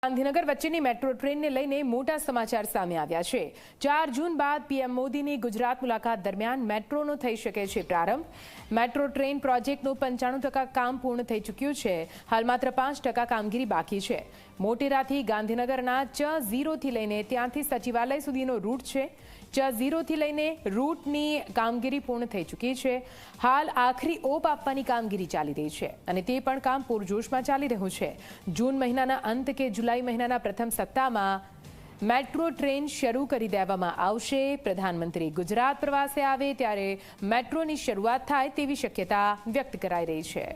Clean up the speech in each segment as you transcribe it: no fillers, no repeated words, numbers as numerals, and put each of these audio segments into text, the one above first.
ગાંધીનગર વચ્ચેની મેટ્રો ટ્રેનને લઈને મોટા સમાચાર સામે આવ્યા છે। 4 જૂન બાદ પીએમ મોદીની ગુજરાત મુલાકાત દરમિયાન મેટ્રોનો થઈ શકે છે પ્રારંભ। મેટ્રો ટ્રેન પ્રોજેક્ટનું 95% કામ પૂર્ણ થઈ ચૂક્યું છે। હાલ માત્ર 5% કામગીરી બાકી છે। મોટેરાથી ગાંધીનગરના ચ0 થી લઈને ત્યાંથી સચિવાલય સુધીનો રૂટ છે। ચ0 થી લઈને રૂટની કામગીરી પૂર્ણ થઈ ચૂકી છે। હાલ આખરી ઓપ આપવાની કામગીરી ચાલી રહી છે અને તે પણ કામ પૂરજોશમાં ચાલી રહ્યું છે। જૂન મહિનાના અંત કે जुलाई महीना प्रथम सप्ताह में मेट्रो ट्रेन शुरू कर देवामां आवशे। प्रधानमंत्री गुजरात प्रवासे आवे त्यारे मेट्रोनी शुरुआत थाय तेवी शक्यता व्यक्त कराई रही है।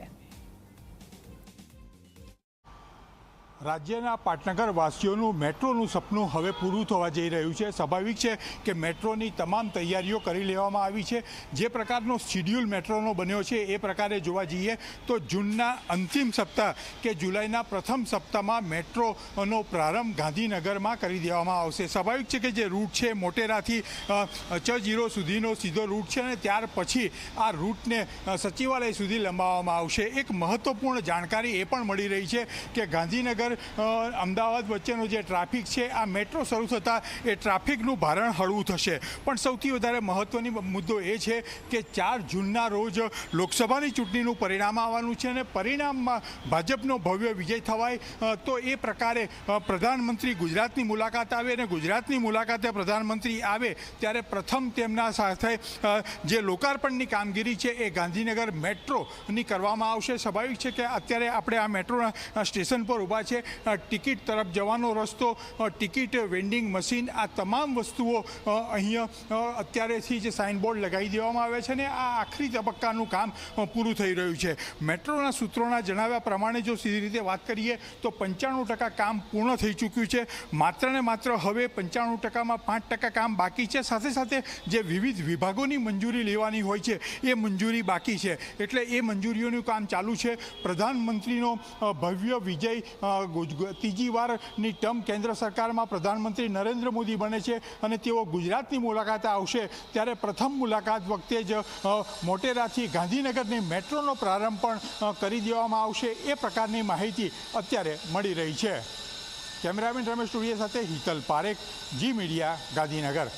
राज्यना पाटनगर वासीओनुं मेट्रोनुं सपनुं हवे पूरुं थवा जई रह्युं छे। स्वाभाविक छे कि मेट्रोनी तमाम तैयारीओ करी लेवामां आवी छे। जे प्रकारनो शेड्यूल मेट्रोनो बन्यो छे ए प्रकारे जोवा जईए तो जूनना अंतिम सप्ताह के जुलाईना प्रथम सप्ताहमां मेट्रोनो प्रारंभ गांधीनगरमां करी देवामां आवशे। स्वाभाविक छे कि जे रूट छे मोटेराथी च0 सुधीनो सीधो रूट छे अने त्यार पछी आ रूटने सचिवालय सुधी लंबाववामां आवशे। एक महत्वपूर्ण जानकारी ए पण मळी रही छे कि गांधीनगर अमदावाद वच्चेनो जे ट्राफिक है आ मेट्रो शुरू थता ए ट्राफिकनुं भारण हळवुं थशे। पण सौथी वधारे महत्वनी मुद्दो ए छे कि 4 जूनना रोज लोकसभानी चूंटणीनुं परिणाम आववानुं छे अने परिणाममां भाजपनो भव्य विजय थवाय तो ए प्रकारे प्रधानमंत्री गुजरातनी मुलाकात आवे अने गुजरातनी मुलाकाते प्रधानमंत्री आवे त्यारे प्रथम तेमना साथे जे लोकार्पणनी कामगीरी छे ए गांधीनगर मेट्रोनी करवामां आवशे। स्वाभाविक छे कि अत्यारे आपणे आ मेट्रोना स्टेशन पर ऊभा छे। टिकिट तरफ जवानो रस्तो टिकिट वेन्डिंग मशीन आ तमाम वस्तुओं अहींया अत्यारेथी ज साइन बोर्ड लगावी देवामां आवे छे ने आ आखरी तबक्कानुं काम पूरुं थई रह्युं छे। मेट्रोना सूत्रोना जणाव्या प्रमाणे जो सीधी रीते वात करीए तो 95% काम पूर्ण थई चूक्युं छे। मात्र ने मात्र हवे 95% मां 5% काम बाकी छे। साथे साथे जे विविध विभागोनी मंजूरी लेवानी होय छे ए मंजूरी बाकी छे एटले ए मंजूरीओनुं काम चालू छे। प्रधानमंत्रीनो भव्य विजय तीजी वारनी टर्म केन्द्र सरकार में प्रधानमंत्री नरेन्द्र मोदी बने छे अने तेओ गुजरातनी मुलाकाते आवशे त्यारे प्रथम मुलाकात वखते ज मोटेराथी गांधीनगरनी मेट्रोनो प्रारंभ पण करी देवामां आवशे ए प्रकारनी माहिती अत्यारे मळी रही छे। केमेरामेन रमेश टुरिया साथे हितल पारेख, जी मीडिया, गांधीनगर।